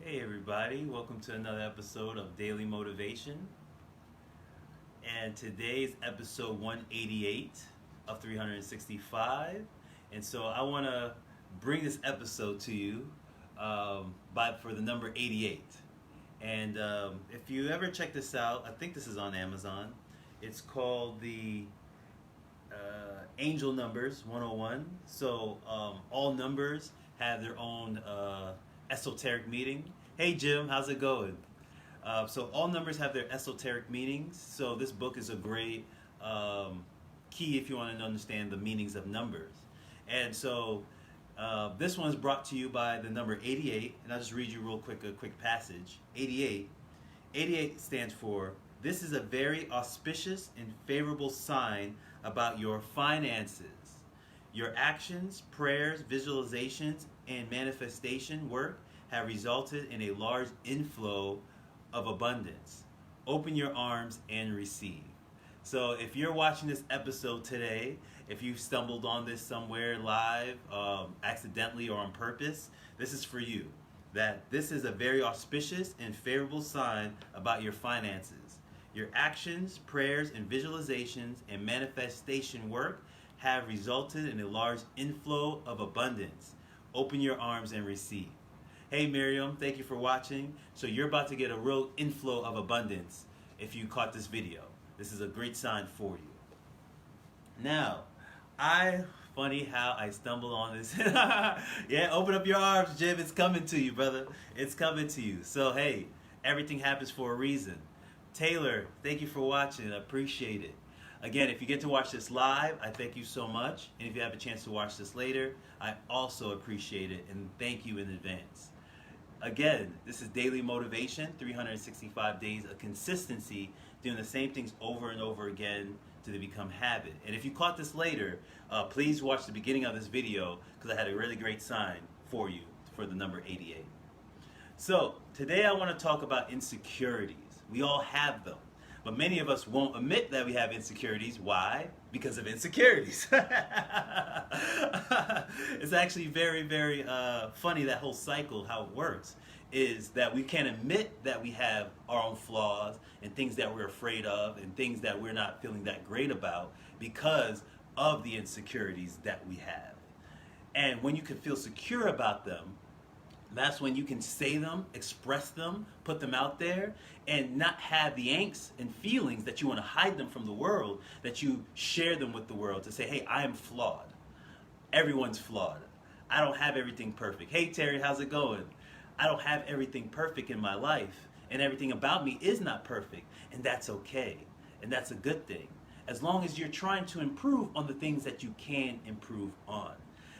Hey everybody, welcome to another episode of Daily Motivation. And today's episode 188 of 365. And so I want to bring this episode to you for the number 88. And if you ever check this out, I think this is on Amazon. It's called the Angel Numbers 101. So all numbers have their own esoteric meaning. Hey Jim, how's it going? So all numbers have their esoteric meanings. So this book is a great key if you want to understand the meanings of numbers. And so this one is brought to you by the number 88. And I'll just read you real quick a quick passage. 88. 88 stands for, this is a very auspicious and favorable sign about your finances. Your actions, prayers, visualizations, and manifestation work have resulted in a large inflow of abundance. Open your arms and receive. So if you're watching this episode today, if you stumbled on this somewhere live, accidentally or on purpose, this is for you. That this is a very auspicious and favorable sign about your finances. Your actions, prayers, and visualizations and manifestation work have resulted in a large inflow of abundance. Open your arms and receive. Hey Miriam, thank you for watching. So you're about to get a real inflow of abundance if you caught this video. This is a great sign for you. Now, funny how I stumbled on this. Yeah, open up your arms, Jim. It's coming to you, brother. It's coming to you. So hey, everything happens for a reason. Taylor, thank you for watching. I appreciate it. Again, if you get to watch this live, I thank you so much. And if you have a chance to watch this later, I also appreciate it and thank you in advance. Again, this is Daily Motivation, 365 days of consistency, doing the same things over and over again to become habit. And if you caught this later, please watch the beginning of this video because I had a really great sign for you for the number 88. So today I want to talk about insecurities. We all have them. But many of us won't admit that we have insecurities. Why? Because of insecurities. It's actually very, very funny, that whole cycle, how it works, is that we can't admit that we have our own flaws and things that we're afraid of and things that we're not feeling that great about because of the insecurities that we have. And when you can feel secure about them, that's when you can say them, express them, put them out there, and not have the angst and feelings that you want to hide them from the world, that you share them with the world to say, hey, I am flawed. Everyone's flawed. I don't have everything perfect. Hey, Terry, how's it going? I don't have everything perfect in my life, and everything about me is not perfect, and that's okay, and that's a good thing, as long as you're trying to improve on the things that you can improve on.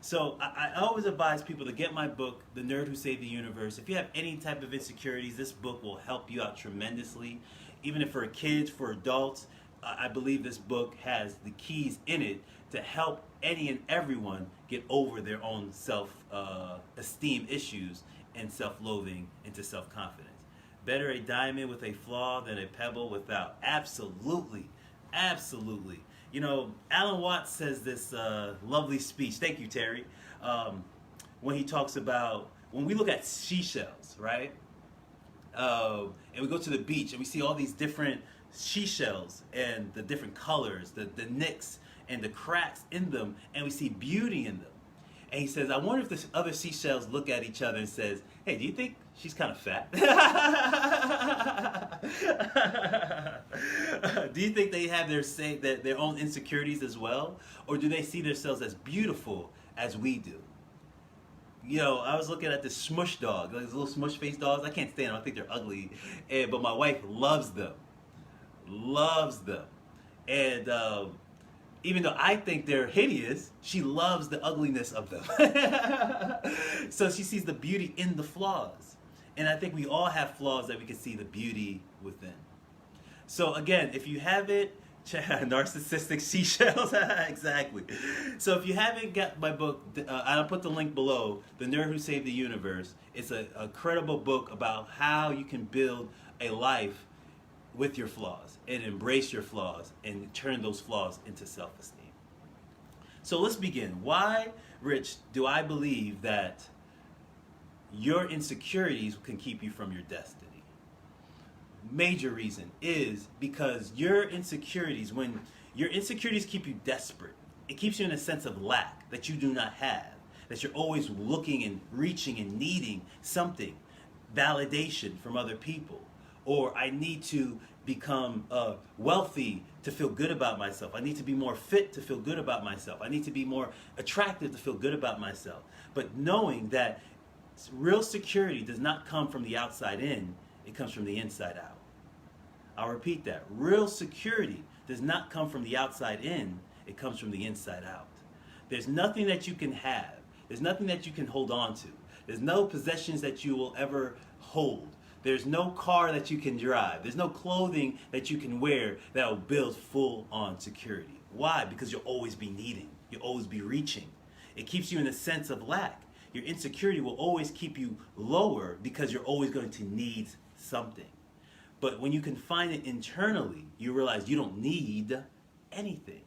So I always advise people to get my book, The Nerd Who Saved the Universe. If you have any type of insecurities, this book will help you out tremendously. Even if for kids, for adults, I believe this book has the keys in it to help any and everyone get over their own self-esteem issues and self-loathing into self-confidence. Better a diamond with a flaw than a pebble without. Absolutely. Absolutely. You know, Alan Watts says this lovely speech, thank you, Terry, when he talks about, when we look at seashells, right? And we go to the beach and we see all these different seashells and the different colors, the nicks and the cracks in them, and we see beauty in them. And he says, I wonder if the other seashells look at each other and says, hey, do you think she's kind of fat? Do you think they have their own insecurities as well? Or do they see themselves as beautiful as we do? You know, I was looking at this smush dog, those little smush face dogs. I can't stand them. I think they're ugly. But my wife loves them. Loves them. And even though I think they're hideous, she loves the ugliness of them. So she sees the beauty in the flaws. And I think we all have flaws that we can see the beauty within. So again, if you haven't, narcissistic seashells, exactly. So if you haven't got my book, I'll put the link below, The Nerd Who Saved the Universe. It's a credible book about how you can build a life with your flaws and embrace your flaws and turn those flaws into self-esteem. So let's begin. Why, Rich, do I believe that your insecurities can keep you from your destiny. Major reason is because your insecurities, when your insecurities keep you desperate, it keeps you in a sense of lack that you do not have, that you're always looking and reaching and needing something, validation from other people, or I need to become wealthy to feel good about myself. I need to be more fit to feel good about myself. I need to be more attractive to feel good about myself. But knowing that real security does not come from the outside in, it comes from the inside out. I'll repeat that. Real security does not come from the outside in, it comes from the inside out. There's nothing that you can have. There's nothing that you can hold on to. There's no possessions that you will ever hold. There's no car that you can drive. There's no clothing that you can wear that will build full-on security. Why? Because you'll always be needing. You'll always be reaching. It keeps you in a sense of lack. Your insecurity will always keep you lower because you're always going to need something. But when you can find it internally, you realize you don't need anything.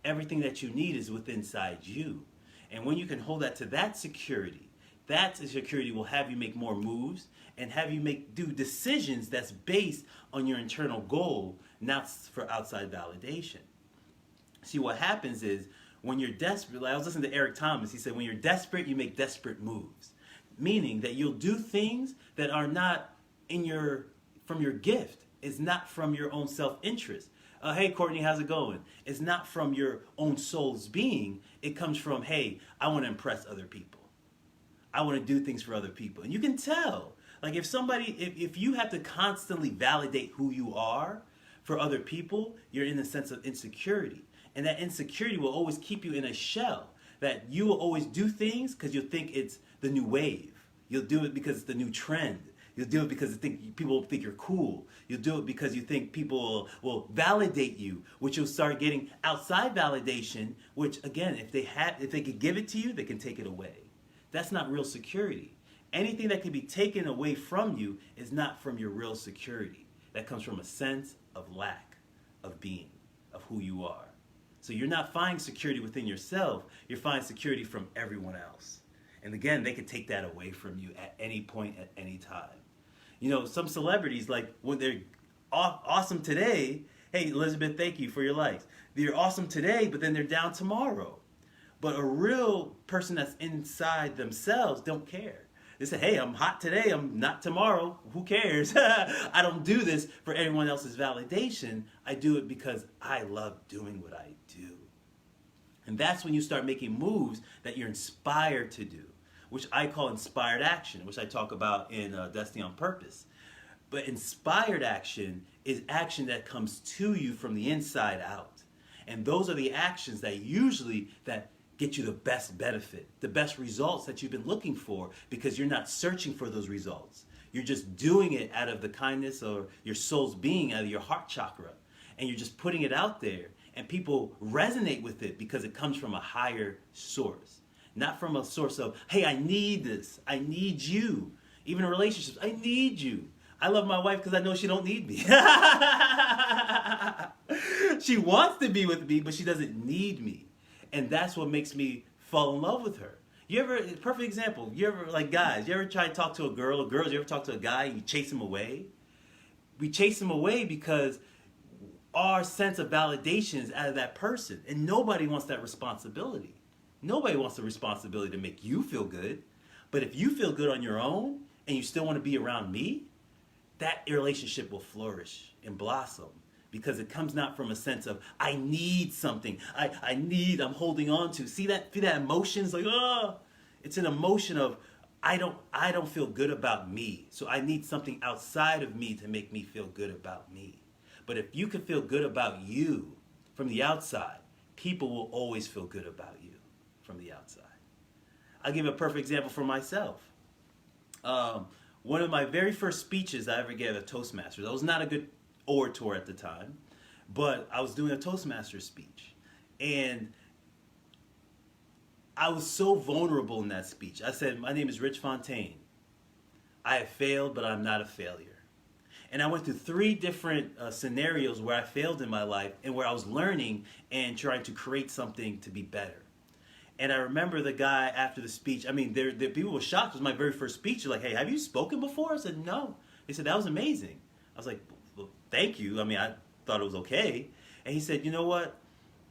Everything that you need is within inside you. And when you can hold that to that security will have you make more moves and have you do decisions that's based on your internal goal, not for outside validation. See, what happens is when you're desperate, like I was listening to Eric Thomas, he said, when you're desperate, you make desperate moves. Meaning that you'll do things that are not from your gift. It's not from your own self-interest. Hey, Courtney, how's it going? It's not from your own soul's being. It comes from, hey, I want to impress other people. I want to do things for other people. And you can tell. Like if you have to constantly validate who you are for other people, you're in a sense of insecurity. And that insecurity will always keep you in a shell. That you will always do things because you'll think it's the new wave. You'll do it because it's the new trend. You'll do it because people think you're cool. You'll do it because you think people will validate you, which you'll start getting outside validation, which again, if they could give it to you, they can take it away. That's not real security. Anything that can be taken away from you is not from your real security. That comes from a sense of lack of being, of who you are. So you're not finding security within yourself, you're finding security from everyone else. And again, they can take that away from you at any point, at any time. You know, some celebrities, like when they're awesome today, hey, Elizabeth, thank you for your likes. They're awesome today, but then they're down tomorrow. But a real person that's inside themselves don't care. They say, hey, I'm hot today, I'm not tomorrow. Who cares? I don't do this for everyone else's validation. I do it because I love doing what I do. And that's when you start making moves that you're inspired to do, which I call inspired action, which I talk about in Destiny on Purpose. But inspired action is action that comes to you from the inside out. And those are the actions that get you the best benefit, the best results that you've been looking for, because you're not searching for those results. You're just doing it out of the kindness or your soul's being, out of your heart chakra. And you're just putting it out there. And people resonate with it because it comes from a higher source. Not from a source of, hey, I need this. I need you. Even in relationships, I need you. I love my wife because I know she don't need me. She wants to be with me, but she doesn't need me. And that's what makes me fall in love with her. Perfect example, guys, you ever try to talk to a girl, or girls, you ever talk to a guy and you chase him away? We chase him away because our sense of validation is out of that person. And nobody wants that responsibility. Nobody wants the responsibility to make you feel good. But if you feel good on your own and you still want to be around me, that relationship will flourish and blossom. Because it comes not from a sense of, I need something. I'm holding on to. See that emotion? It's like, oh. It's an emotion of, I don't feel good about me. So I need something outside of me to make me feel good about me. But if you can feel good about you from the outside, people will always feel good about you from the outside. I'll give a perfect example for myself. One of my very first speeches I ever gave at Toastmasters, I was not a good orator at the time, but I was doing a Toastmasters speech. And I was so vulnerable in that speech. I said, my name is Rich Fontaine. I have failed, but I'm not a failure. And I went through 3 different scenarios where I failed in my life and where I was learning and trying to create something to be better. And I remember the guy after the speech. I mean, there people were shocked. It was my very first speech. They're like, "Hey, have you spoken before?" I said, "No." They said, "That was amazing." I was like, "Well, thank you." I mean, I thought it was okay. And he said, "You know what?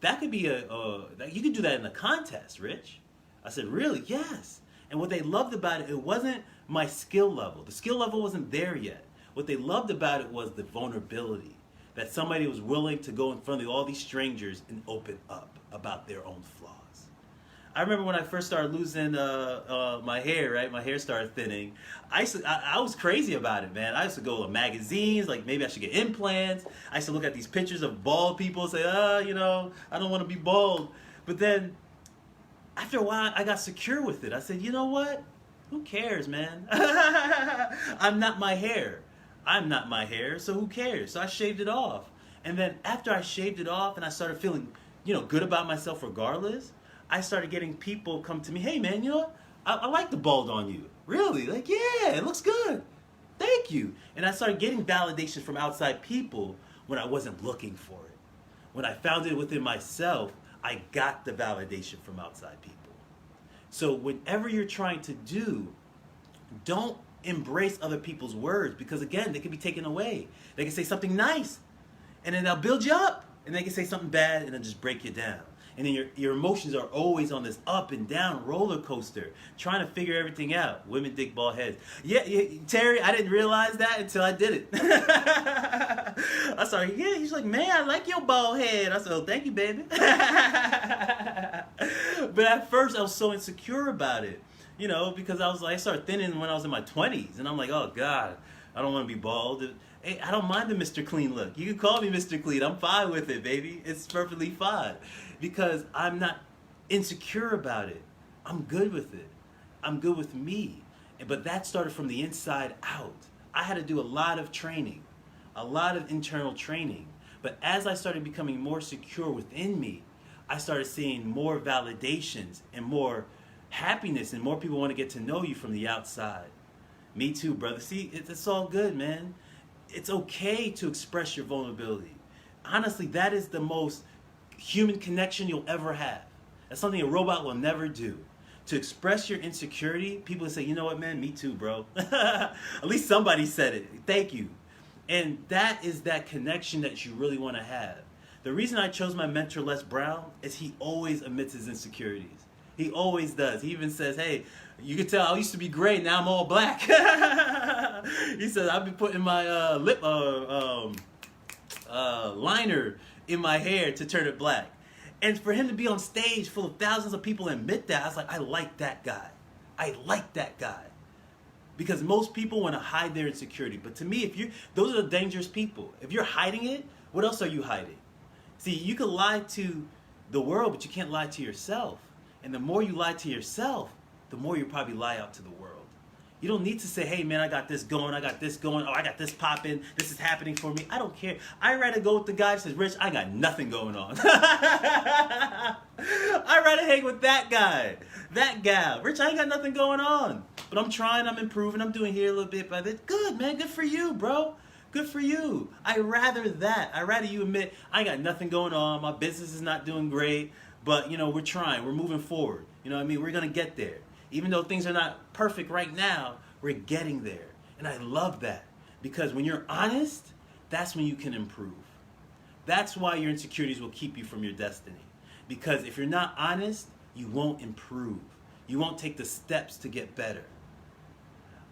That could be you could do that in a contest, Rich." I said, "Really?" "Yes." And what they loved about it, it wasn't my skill level. The skill level wasn't there yet. What they loved about it was the vulnerability. That somebody was willing to go in front of all these strangers and open up about their own flaws. I remember when I first started losing my hair, right? My hair started thinning. I was crazy about it, man. I used to go to magazines, like maybe I should get implants. I used to look at these pictures of bald people and say, I don't want to be bald. But then, after a while, I got secure with it. I said, you know what? Who cares, man? I'm not my hair. I'm not my hair, so who cares? So I shaved it off. And then after I shaved it off and I started feeling, good about myself regardless, I started getting people come to me, "Hey man, you know what? I like the bald on you." "Really?" Like, "Yeah, it looks good. Thank you." And I started getting validation from outside people when I wasn't looking for it. When I found it within myself, I got the validation from outside people. So whenever you're trying to don't embrace other people's words, because again, they can be taken away. They can say something nice and then they'll build you up, and they can say something bad and then just break you down. And then your emotions are always on this up and down roller coaster, trying to figure everything out. Women dig bald heads. Yeah, Terry, I didn't realize that until I did it. I saw, he's like, "Man, I like your bald head." I said, "Oh, thank you, baby." But at first, I was so insecure about it, because I started thinning when I was in my 20s. And I'm like, oh, God, I don't want to be bald. Hey, I don't mind the Mr. Clean look. You can call me Mr. Clean. I'm fine with it, baby. It's perfectly fine. Because I'm not insecure about it. I'm good with it. I'm good with me. But that started from the inside out. I had to do a lot of training, a lot of internal training. But as I started becoming more secure within me, I started seeing more validations and more happiness, and more people want to get to know you from the outside. Me too, brother. See, it's all good, man. It's okay to express your vulnerability. Honestly, that is the most human connection you'll ever have. That's something a robot will never do. To express your insecurity, people say, "You know what, man? Me too, bro." At least somebody said it. Thank you. And that is that connection that you really want to have. The reason I chose my mentor, Les Brown, is he always admits his insecurities. He always does. He even says, "Hey, you can tell I used to be gray, now I'm all black." He says, "I've been putting my lip liner in my hair to turn it black." And for him to be on stage full of thousands of people and admit that, I was like, I like that guy. I like that guy. Because most people want to hide their insecurity. But to me, those are the dangerous people. If you're hiding it, what else are you hiding? See, you can lie to the world, but you can't lie to yourself. And the more you lie to yourself, the more you probably lie out to the world. You don't need to say, "Hey man, I got this going, I got this going, oh, I got this popping, this is happening for me." I don't care. I'd rather go with the guy that says, "Rich, I got nothing going on." I'd rather hang with that guy, that gal. "Rich, I ain't got nothing going on, but I'm trying, I'm improving, I'm doing here a little bit by this." Good, man, good for you, bro. Good for you. I'd rather that. I'd rather you admit, "I ain't got nothing going on, my business is not doing great, but we're trying, we're moving forward. We're going to get there. Even though things are not perfect right now, we're getting there." And I love that. Because when you're honest, that's when you can improve. That's why your insecurities will keep you from your destiny. Because if you're not honest, you won't improve. You won't take the steps to get better.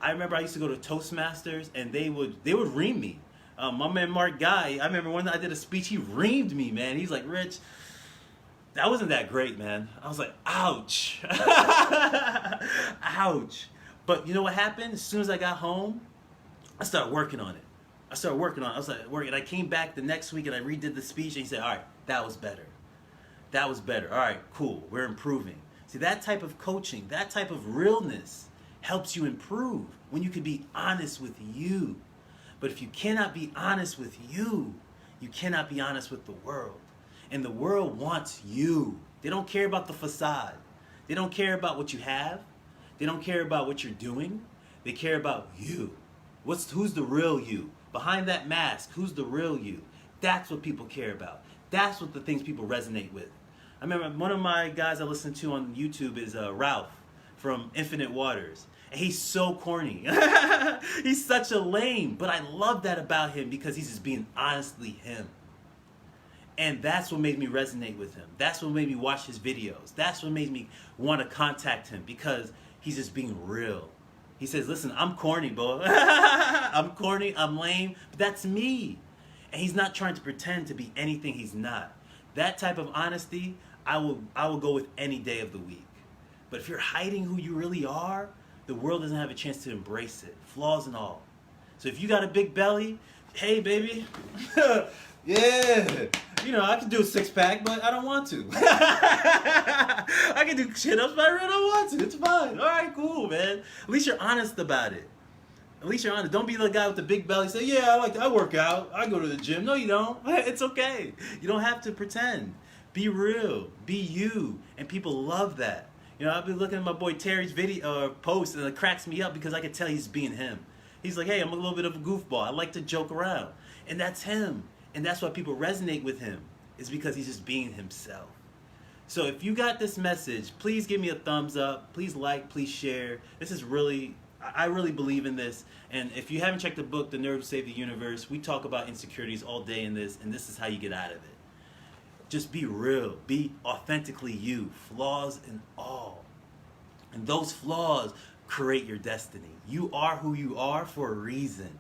I remember I used to go to Toastmasters, and they would ream me. My man Mark Guy, I remember when I did a speech, he reamed me, man. He's like, "Rich, that wasn't that great, man." I was like, ouch. Ouch. But you know what happened? As soon as I got home, I started working on it. I was like, working. I came back the next week and I redid the speech, and he said, "All right, that was better. That was better. All right, cool. We're improving." See, that type of coaching, that type of realness helps you improve when you can be honest with you. But if you cannot be honest with you, you cannot be honest with the world. And the world wants you. They don't care about the facade. They don't care about what you have. They don't care about what you're doing. They care about you. Who's the real you? Behind that mask, who's the real you? That's what people care about. That's what the things people resonate with. I remember one of my guys I listen to on YouTube is Ralph from Infinite Waters. And he's so corny. He's such a lame. But I love that about him because he's just being honestly him. And that's what made me resonate with him. That's what made me watch his videos. That's what made me want to contact him because he's just being real. He says, listen, I'm corny, boy. I'm corny, I'm lame, but that's me. And he's not trying to pretend to be anything he's not. That type of honesty, I will go with any day of the week. But if you're hiding who you really are, the world doesn't have a chance to embrace it, flaws and all. So if you got a big belly, hey, baby, yeah, you know, I can do a six-pack, but I don't want to. I can do chin-ups, but I really don't want to. It's fine. All right, cool, man. At least you're honest about it. At least you're honest. Don't be the guy with the big belly. Say, yeah, I work out. I go to the gym. No, you don't. It's okay. You don't have to pretend. Be real. Be you. And people love that. You know, I've been looking at my boy Terry's video post, and it cracks me up because I can tell he's being him. He's like, hey, I'm a little bit of a goofball. I like to joke around. And that's him. And that's why people resonate with him. Is because he's just being himself. So if you got this message, please give me a thumbs up. Please like, please share. This is really, I really believe in this. And if you haven't checked the book, The Nerd Who Saved the Universe, we talk about insecurities all day in this, and this is how you get out of it. Just be real. Be authentically you. Flaws and all. And those flaws create your destiny. You are who you are for a reason.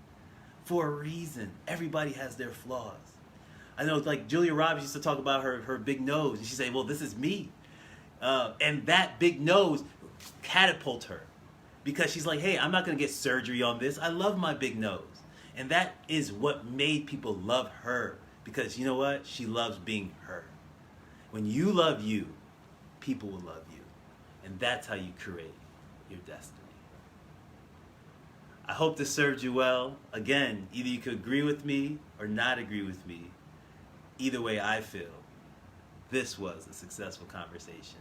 For a reason. Everybody has their flaws. I know, like, Julia Roberts used to talk about her big nose. And she'd say, well, this is me. And that big nose catapult her. Because she's like, hey, I'm not going to get surgery on this. I love my big nose. And that is what made people love her. Because you know what? She loves being her. When you love you, people will love you. And that's how you create your destiny. I hope this served you well. Again, either you could agree with me or not agree with me. Either way I feel, this was a successful conversation.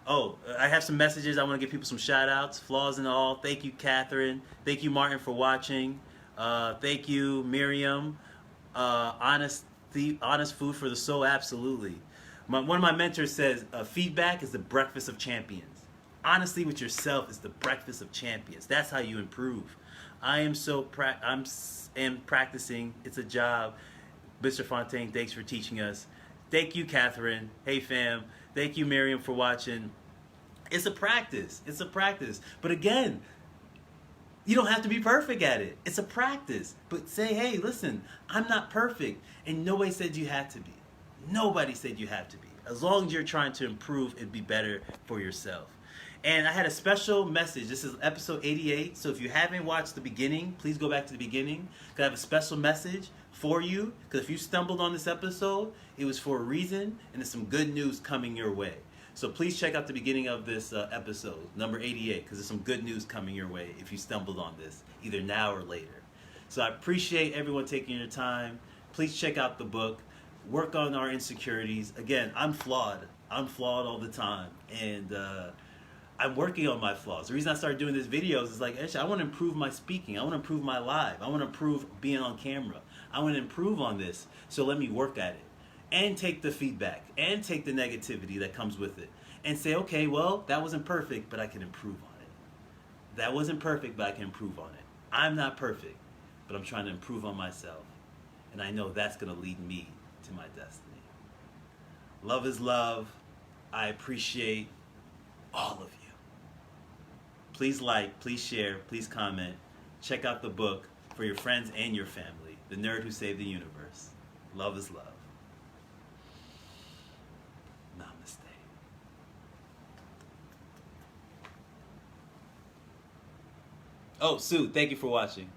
Oh, I have some messages. I want to give people some shout outs, flaws and all. Thank you, Catherine. Thank you, Martin, for watching. Thank you, Miriam. Honest food for the soul, absolutely. One of my mentors says, feedback is the breakfast of champions. Honesty with yourself is the breakfast of champions. That's how you improve. I am practicing. It's a job. Mr. Fontaine, thanks for teaching us. Thank you, Catherine. Hey, fam. Thank you, Miriam, for watching. It's a practice. It's a practice. But again, you don't have to be perfect at it. It's a practice. But say, hey, listen, I'm not perfect. And nobody said you had to be. Nobody said you have to be. As long as you're trying to improve and be better for yourself. And I had a special message. This is episode 88. So if you haven't watched the beginning, please go back to the beginning. Because I have a special message for you. Because if you stumbled on this episode, it was for a reason. And there's some good news coming your way. So please check out the beginning of this episode, number 88. Because there's some good news coming your way if you stumbled on this, either now or later. So I appreciate everyone taking your time. Please check out the book. Work on our insecurities. Again, I'm flawed. I'm flawed all the time. And I'm working on my flaws. The reason I started doing these videos is like, I want to improve my speaking. I want to improve my live. I want to improve being on camera. I want to improve on this. So let me work at it. And take the feedback. And take the negativity that comes with it. And say, okay, well, that wasn't perfect, but I can improve on it. That wasn't perfect, but I can improve on it. I'm not perfect, but I'm trying to improve on myself. And I know that's going to lead me to my destiny. Love is love. I appreciate all of you. Please like, please share, please comment. Check out the book for your friends and your family. The Nerd Who Saved the Universe. Love is love. Namaste. Oh, Sue, thank you for watching.